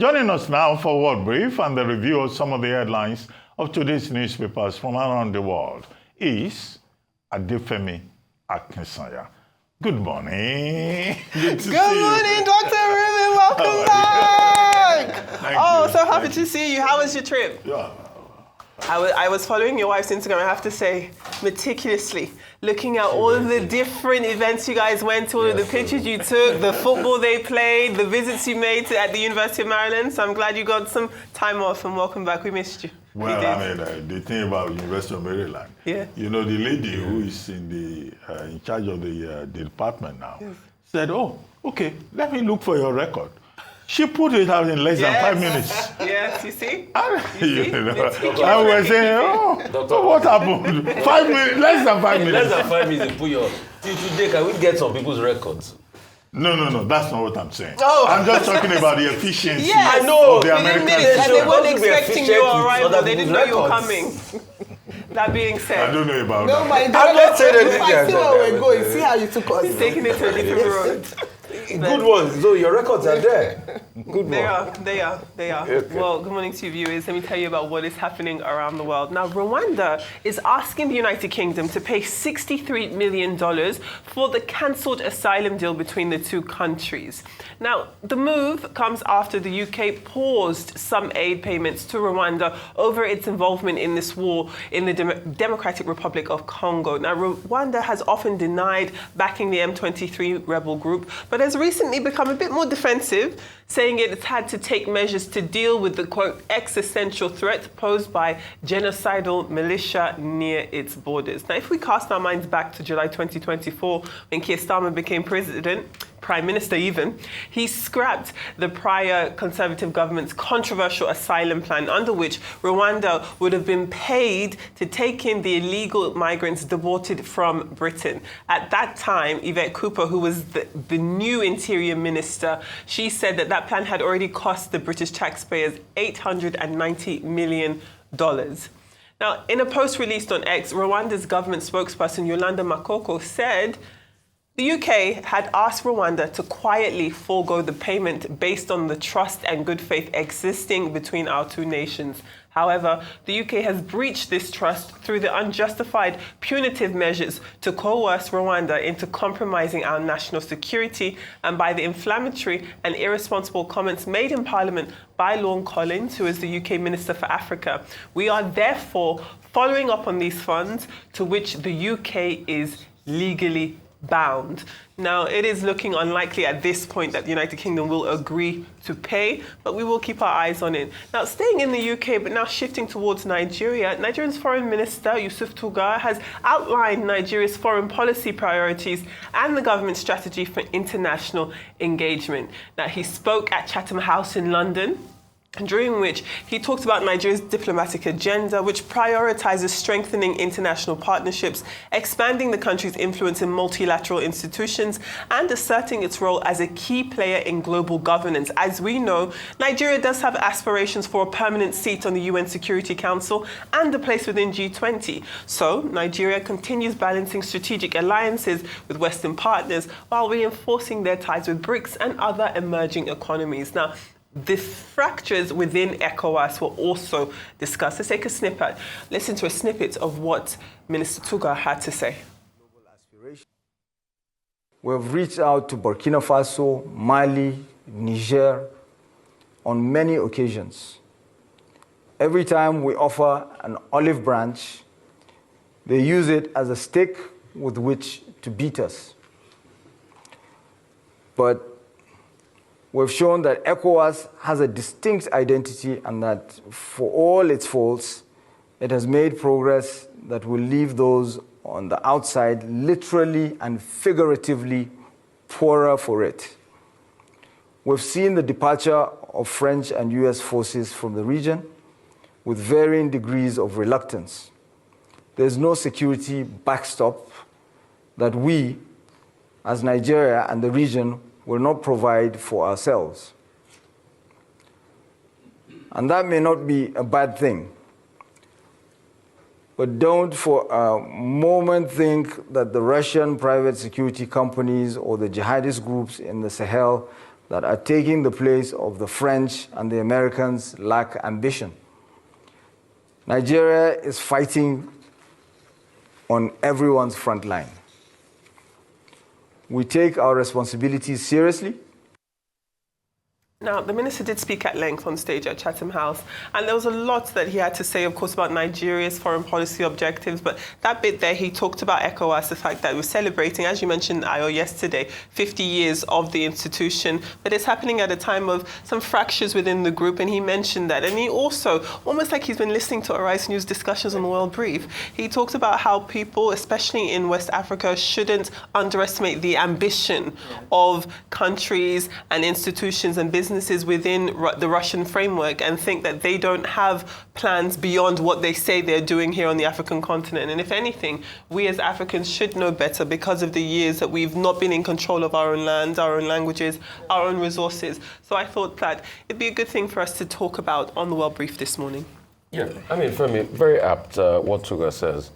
Joining us now for World Brief and the review of some of the headlines of today's newspapers from around the world is Adefemi Akinsanya. Good morning. Good morning, Dr. Ruben. Welcome back. So happy to see you. How was your trip? Yeah. I was following your wife's Instagram, I have to say, meticulously, looking at all of the different events you guys went to, all of the pictures you took, the football they played, the visits you made at the University of Maryland. So I'm glad you got some time off and welcome back. We missed you. Well, I mean, the thing about University of Maryland, you know, the lady who is in charge of the department now said, oh, okay, let me look for your record. She put it out in less than 5 minutes. Yes, you see? I was saying, so what happened? 5 minutes, less than 5 minutes. Less than 5 minutes, put your... Today, can we get some people's records? No, that's not what I'm saying. I'm just talking about the efficiency I know. of the American system. And they weren't expecting your arrival. They didn't know you were coming. That being said, I don't know about that. I'm not saying anything. I see where we're going. See how you took us. He's taking it to a different road. Good ones. So your records are there. Good ones. They are. Okay. Well, good morning to you viewers. Let me tell you about what is happening around the world. Now, Rwanda is asking the United Kingdom to pay $63 million for the cancelled asylum deal between the two countries. Now, the move comes after the UK paused some aid payments to Rwanda over its involvement in this war in the Democratic Republic of Congo. Now, Rwanda has often denied backing the M23 rebel group, but has recently become a bit more defensive, saying it's had to take measures to deal with the, quote, existential threat posed by genocidal militia near its borders. Now, if we cast our minds back to July 2024, when Keir Starmer became Prime Minister even, he scrapped the prior Conservative government's controversial asylum plan, under which Rwanda would have been paid to take in the illegal migrants deported from Britain. At that time, Yvette Cooper, who was the new Interior Minister, she said that plan had already cost the British taxpayers $890 million. Now, in a post released on X, Rwanda's government spokesperson Yolanda Makoko said the UK had asked Rwanda to quietly forego the payment based on the trust and good faith existing between our two nations. However, the UK has breached this trust through the unjustified punitive measures to coerce Rwanda into compromising our national security and by the inflammatory and irresponsible comments made in Parliament by Lorne Collins, who is the UK Minister for Africa. We are therefore following up on these funds to which the UK is legally bound. Now, it is looking unlikely at this point that the United Kingdom will agree to pay, but we will keep our eyes on it. Now, staying in the UK, but now shifting towards Nigeria, Nigeria's Foreign Minister, Yusuf Tugar, has outlined Nigeria's foreign policy priorities and the government's strategy for international engagement. Now, he spoke at Chatham House in London, during which he talked about Nigeria's diplomatic agenda, which prioritizes strengthening international partnerships, expanding the country's influence in multilateral institutions, and asserting its role as a key player in global governance. As we know, Nigeria does have aspirations for a permanent seat on the UN Security Council and a place within G20. So, Nigeria continues balancing strategic alliances with Western partners while reinforcing their ties with BRICS and other emerging economies. Now, the fractures within ECOWAS were also discussed. Let's take a snippet. Listen to a snippet of what Minister Tugar had to say. We've reached out to Burkina Faso, Mali, Niger on many occasions. Every time we offer an olive branch, they use it as a stick with which to beat us. But we've shown that ECOWAS has a distinct identity and that for all its faults, it has made progress that will leave those on the outside literally and figuratively poorer for it. We've seen the departure of French and US forces from the region with varying degrees of reluctance. There's no security backstop that we, as Nigeria and the region, will not provide for ourselves. And that may not be a bad thing. But don't for a moment think that the Russian private security companies or the jihadist groups in the Sahel that are taking the place of the French and the Americans lack ambition. Nigeria is fighting on everyone's front line. We take our responsibilities seriously. Now, the minister did speak at length on stage at Chatham House, and there was a lot that he had to say, of course, about Nigeria's foreign policy objectives, but that bit there, he talked about ECOWAS, the fact that we're celebrating, as you mentioned, Ayo, yesterday, 50 years of the institution, but it's happening at a time of some fractures within the group, and he mentioned that. And he also, almost like he's been listening to Arise News discussions on the World Brief, he talked about how people, especially in West Africa, shouldn't underestimate the ambition of countries and institutions and businesses within the Russian framework and think that they don't have plans beyond what they say they're doing here on the African continent. And if anything, we as Africans should know better because of the years that we've not been in control of our own lands, our own languages, our own resources. So I thought that it'd be a good thing for us to talk about on the World Brief this morning. Yeah, I mean, Femi, very apt what Tuga says.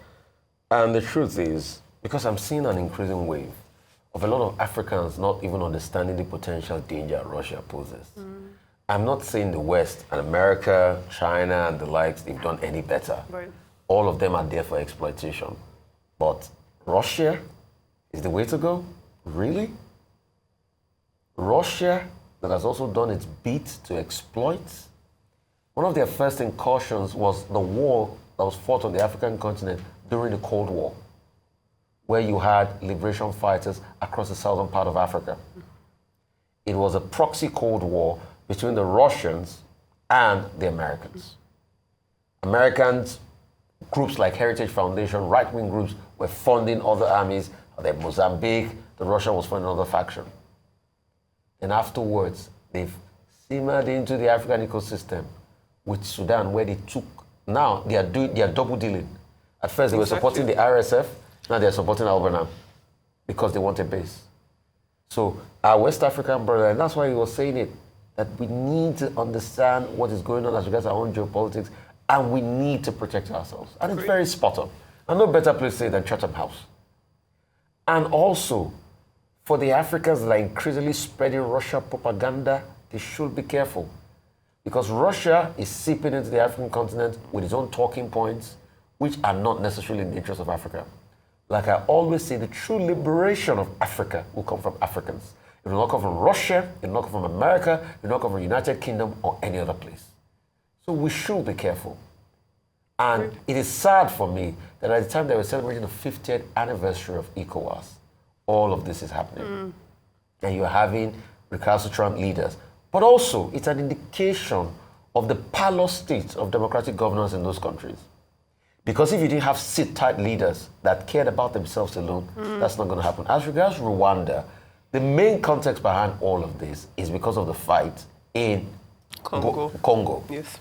And the truth is, because I'm seeing an increasing wave of a lot of Africans not even understanding the potential danger Russia poses. I'm not saying the West and America, China and the likes, they've done any better. Right. All of them are there for exploitation. But Russia is the way to go? Really? Russia that has also done its bit to exploit? One of their first incursions was the war that was fought on the African continent during the Cold War, where you had liberation fighters across the southern part of Africa. It was a proxy Cold War between the Russians and the Americans. Americans, groups like Heritage Foundation, right-wing groups, were funding other armies. Like Mozambique, the Russia was funding another faction. And afterwards, they've simmered into the African ecosystem with Sudan, where they took, now they are double dealing. At first, they were supporting the RSF, now they're supporting Albania because they want a base. So our West African brother, and that's why he was saying it, that we need to understand what is going on as regards our own geopolitics, and we need to protect ourselves. And it's very spot on. And no better place to say than Chatham House. And also, for the Africans that are increasingly spreading Russia propaganda, they should be careful. Because Russia is seeping into the African continent with its own talking points, which are not necessarily in the interest of Africa. Like I always say, the true liberation of Africa will come from Africans. It will not come from Russia, it will not come from America, it will not come from the United Kingdom or any other place. So we should be careful. And it is sad for me that at the time they were celebrating the 50th anniversary of ECOWAS, all of this is happening. And you're having recalcitrant leaders. But also, it's an indication of the parlor state of democratic governance in those countries. Because if you didn't have sit-tight leaders that cared about themselves alone, that's not going to happen. As regards Rwanda, the main context behind all of this is because of the fight in Congo. Yes.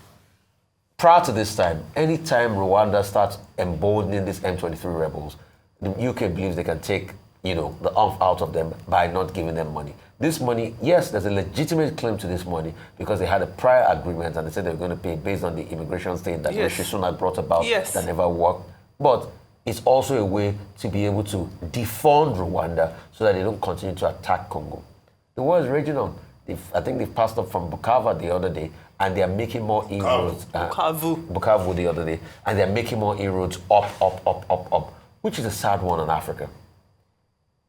Prior to this time, anytime Rwanda starts emboldening these M23 rebels, the UK believes they can take, the oomph out of them by not giving them money. This money, yes, there's a legitimate claim to this money because they had a prior agreement and they said they were going to pay based on the immigration state that Rishi Sunak brought about that never worked. But it's also a way to be able to defund Rwanda so that they don't continue to attack Congo. The war is raging on. I think they've passed up from Bukavu the other day and they're making more inroads. Bukavu the other day. And they're making more inroads up, which is a sad one in Africa.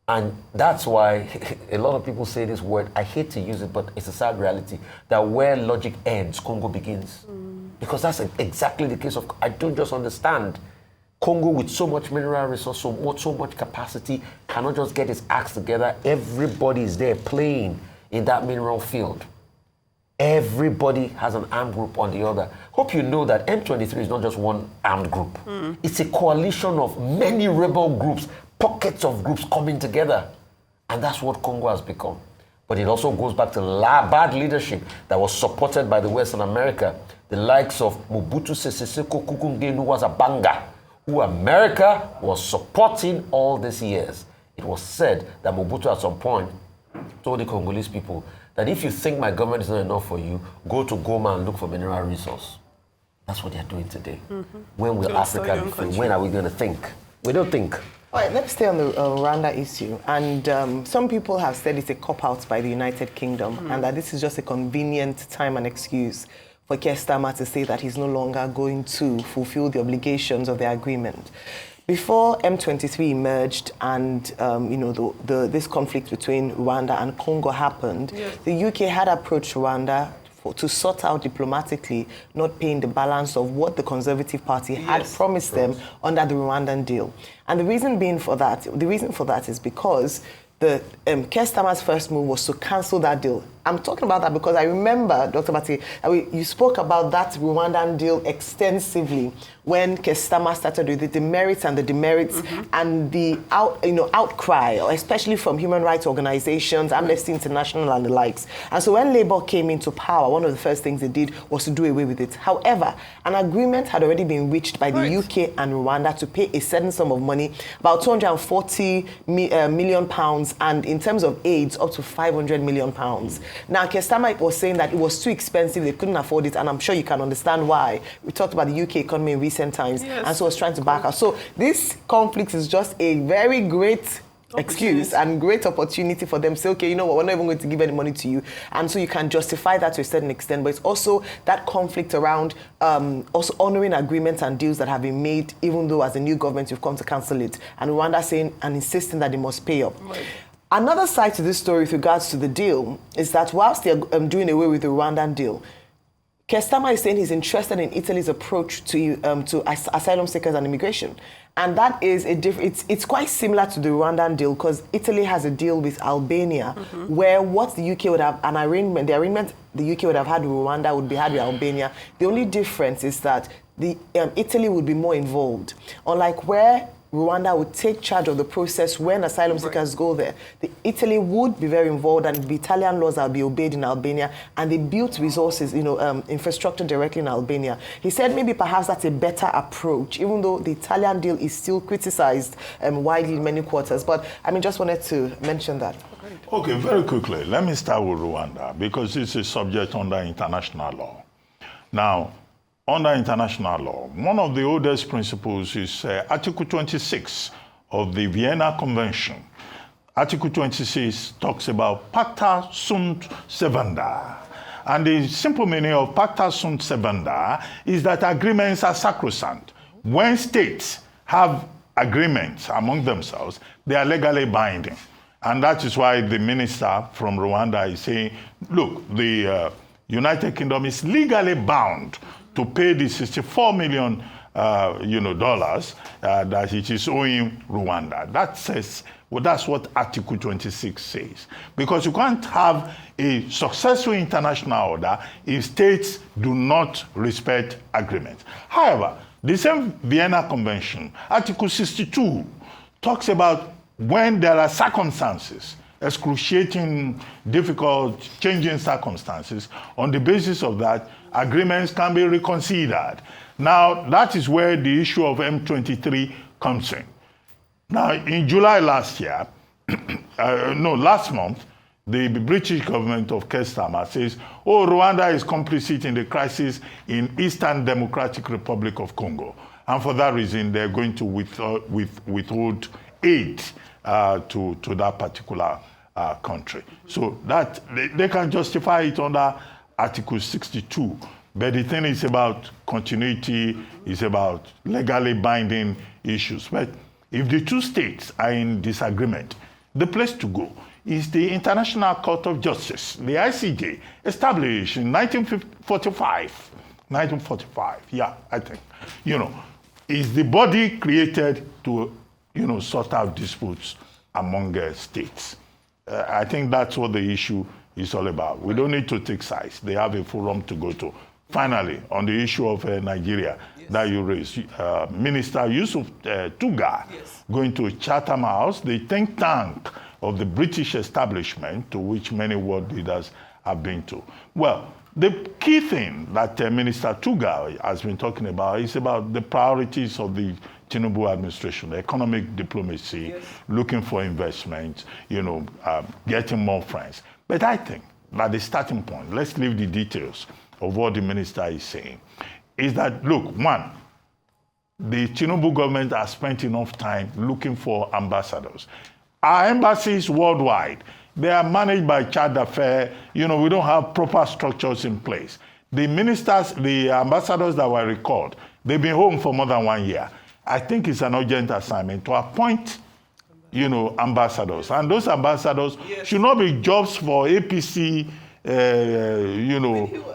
And that's why a lot of people say this word, I hate to use it, but it's a sad reality, that where logic ends, Congo begins. Because that's exactly the case of, I don't just understand. Congo with so much mineral resource, so much capacity, cannot just get its acts together. Everybody is there playing in that mineral field. Everybody has an armed group on the other. Hope you know that M23 is not just one armed group. It's a coalition of many rebel groups, pockets of groups coming together. And that's what Congo has become. But it also goes back to bad leadership that was supported by the Western America. The likes of Mobutu Sese Seko Kuku was a banger, who America was supporting all these years. It was said that Mobutu at some point told the Congolese people that if you think my government is not enough for you, go to Goma and look for mineral resource. That's what they're doing today. When will Africa be free? When are we going to think? We don't think. All right, let's stay on the Rwanda issue. And some people have said it's a cop-out by the United Kingdom and that this is just a convenient time and excuse for Keir Starmer to say that he's no longer going to fulfill the obligations of the agreement. Before M23 emerged and this conflict between Rwanda and Congo happened, the UK had approached Rwanda to sort out diplomatically not paying the balance of what the Conservative Party had promised them under the Rwandan deal. And the reason for that is because the Keir Starmer's first move was to cancel that deal. I'm talking about that because I remember, Dr. Bati, you spoke about that Rwandan deal extensively when Keir Starmer started with the merits and the demerits and the outcry, especially from human rights organizations, Amnesty International and the likes. And so when Labour came into power, one of the first things they did was to do away with it. However, an agreement had already been reached by the UK and Rwanda to pay a certain sum of money, about £240 million, and in terms of AIDS, up to £500 million. Now, Keir Starmer was saying that it was too expensive, they couldn't afford it, and I'm sure you can understand why. We talked about the UK economy in recent times, and so was trying to back out. So this conflict is just a very great excuse and great opportunity for them to say, okay, you know what, we're not even going to give any money to you. And so you can justify that to a certain extent, but it's also that conflict around also honoring agreements and deals that have been made, even though as a new government you've come to cancel it. And Rwanda saying and insisting that they must pay up. Right. Another side to this story with regards to the deal is that whilst they're doing away with the Rwandan deal, Keir Starmer is saying he's interested in Italy's approach to asylum seekers and immigration. And that is it's quite similar to the Rwandan deal because Italy has a deal with Albania where what the UK would have, the arrangement the UK would have had with Rwanda would be had with Albania. The only difference is that Italy would be more involved. Unlike where Rwanda would take charge of the process when asylum seekers go there. Italy would be very involved and the Italian laws will be obeyed in Albania, and they built resources, infrastructure directly in Albania. He said maybe perhaps that's a better approach, even though the Italian deal is still criticized widely in many quarters. But I just wanted to mention that. Okay, very quickly, let me start with Rwanda because it's a subject under international law. Now, under international law, one of the oldest principles is Article 26 of the Vienna Convention. Article 26 talks about pacta sunt servanda. And the simple meaning of pacta sunt servanda is that agreements are sacrosanct. When states have agreements among themselves, they are legally binding. And that is why the minister from Rwanda is saying, look, the United Kingdom is legally bound to pay the $64 million dollars that it is owing Rwanda. That says, well, that's what Article 26 says. Because you can't have a successful international order if states do not respect agreements. However, the same Vienna Convention, Article 62, talks about when there are circumstances, excruciating, difficult, changing circumstances. On the basis of that, agreements can be reconsidered. Now, that is where the issue of M23 comes in. Now, in July last year, last month, the British government of Keir Starmer says, Rwanda is complicit in the crisis in Eastern Democratic Republic of Congo. And for that reason, they're going to withhold aid to that particular country. So that they can justify it under Article 62. But the thing is about continuity, is about legally binding issues. But if the two states are in disagreement, the place to go is the International Court of Justice, the ICJ, established in 1945. 1945, yeah, I think. Is the body created to, sort out disputes among states. I think that's what the issue is all about. We don't need to take sides. They have a forum to go to. Finally, on the issue of Nigeria that you raised, Minister Yusuf Tuga going to Chatham House, the think tank of the British establishment to which many world leaders have been to. Well, the key thing that Minister Tuga has been talking about is about the priorities of the Tinubu administration, economic diplomacy, looking for investment, getting more friends. But I think that the starting point, let's leave the details of what the minister is saying, is that, look, one, the Tinubu government has spent enough time looking for ambassadors. Our embassies worldwide, they are managed by child d'affaires. We don't have proper structures in place. The ministers, the ambassadors that were recalled, they've been home for more than 1 year. I think it's an urgent assignment to appoint, ambassadors. And those ambassadors should not be jobs for APC,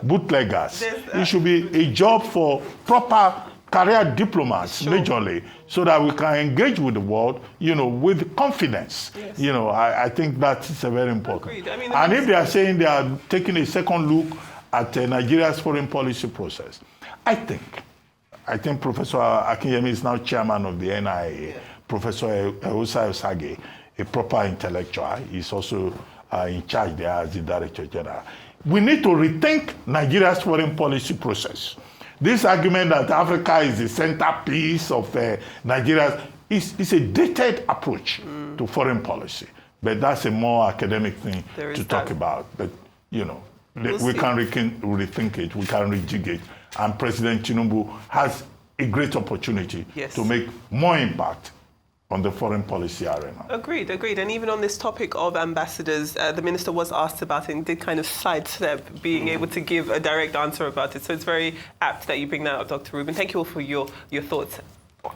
bootleggers. It should be a job for proper career diplomats, majorly, so that we can engage with the world, with confidence. Yes. I think that's very important. And if they are saying they are taking a second look at Nigeria's foreign policy process, I think Professor Akinyemi is now chairman of the NIA. Yeah. Professor Eusa Osage, a proper intellectual, is also in charge there as the Director General. We need to rethink Nigeria's foreign policy process. This argument that Africa is the centerpiece of Nigeria is a dated approach to foreign policy. But that's a more academic thing to talk about. But, we can rethink it, we can rejig it. And President Tinubu has a great opportunity to make more impact on the foreign policy arena. Agreed. And even on this topic of ambassadors, the minister was asked about it and did kind of sidestep being able to give a direct answer about it. So it's very apt that you bring that up, Dr. Rubin. Thank you all for your thoughts.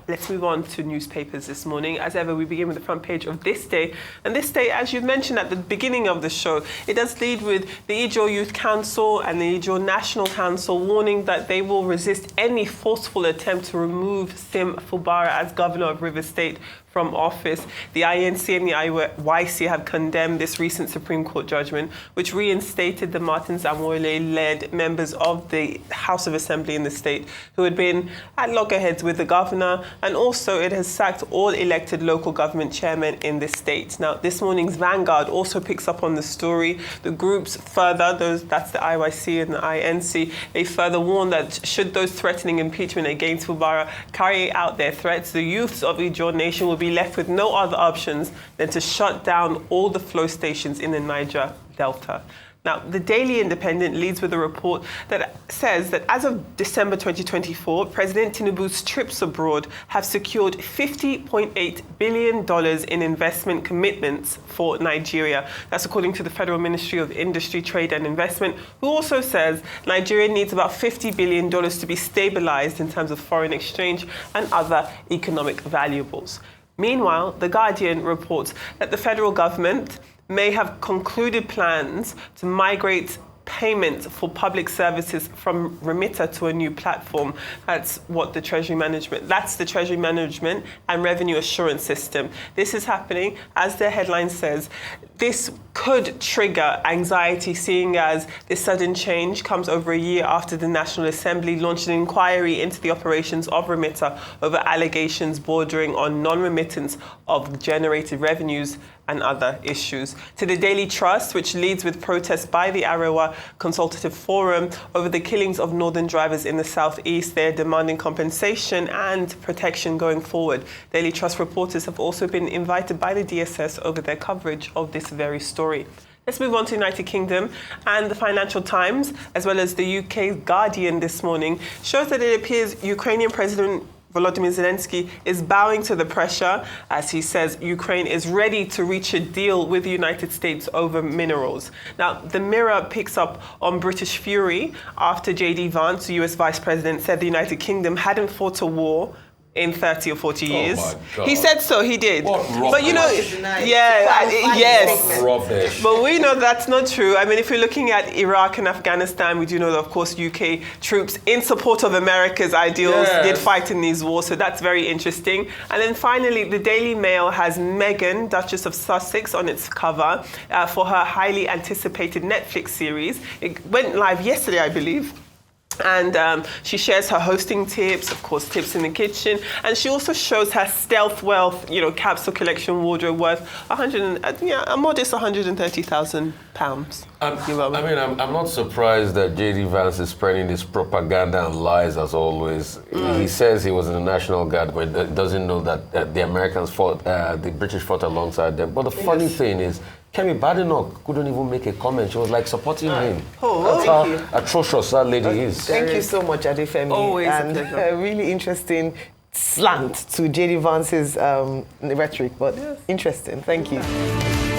Let's move on to newspapers this morning. As ever, we begin with the front page of This Day. And This Day, as you mentioned at the beginning of the show, it does lead with the Ijaw Youth Council and the Ijaw National Council warning that they will resist any forceful attempt to remove Sim Fubara as governor of Rivers State from office. The INC and the IYC have condemned this recent Supreme Court judgment, which reinstated the Martin Zamoyle-led members of the House of Assembly in the state who had been at loggerheads with the governor, and also it has sacked all elected local government chairmen in the state. Now, this morning's Vanguard also picks up on the story. The groups further, that's the IYC and the INC, they further warn that should those threatening impeachment against Fubara carry out their threats, the youths of Ijaw Nation will be left with no other options than to shut down all the flow stations in the Niger Delta. Now, the Daily Independent leads with a report that says that as of December 2024, President Tinubu's trips abroad have secured $50.8 billion in investment commitments for Nigeria. That's according to the Federal Ministry of Industry, Trade and Investment, who also says Nigeria needs about $50 billion to be stabilized in terms of foreign exchange and other economic valuables. Meanwhile, The Guardian reports that the federal government may have concluded plans to migrate payments for public services from remitter to a new platform. That's the Treasury Management and Revenue Assurance System. This is happening, as the headline says. This could trigger anxiety, seeing as this sudden change comes over a year after the National Assembly launched an inquiry into the operations of remitter over allegations bordering on non-remittance of generated revenues and other issues. To the Daily Trust, which leads with protests by the Arewa Consultative Forum over the killings of northern drivers in the southeast. They're demanding compensation and protection going forward. Daily Trust reporters have also been invited by the DSS over their coverage of this very story. Let's move on to United Kingdom, and the Financial Times, as well as the UK's Guardian this morning, shows that it appears Ukrainian President Volodymyr Zelensky is bowing to the pressure as he says Ukraine is ready to reach a deal with the United States over minerals. Now, the Mirror picks up on British fury after J.D. Vance, the US Vice President, said the United Kingdom hadn't fought a war in 30 or 40 years. Oh my God. He said so, he did. What rubbish. But yes. Rubbish. But we know that's not true. I mean, if we're looking at Iraq and Afghanistan, we do know that, of course, UK troops in support of America's ideals did fight in these wars. So that's very interesting. And then finally, the Daily Mail has Meghan, Duchess of Sussex, on its cover for her highly anticipated Netflix series. It went live yesterday, I believe. And she shares her hosting tips, of course, tips in the kitchen. And she also shows her stealth wealth, capsule collection wardrobe worth a modest £130,000. I'm not surprised that J.D. Vance is spreading this propaganda and lies as always. He says he was in the National Guard, but doesn't know that the Americans fought, the British fought alongside them. But the funny thing is, Kemi Badenoch couldn't even make a comment. She was like supporting him. That's how atrocious that lady is. Thank you so much, Adefemi. Always and a pleasure. Really interesting slant to J.D. Vance's rhetoric, but interesting. Thank you.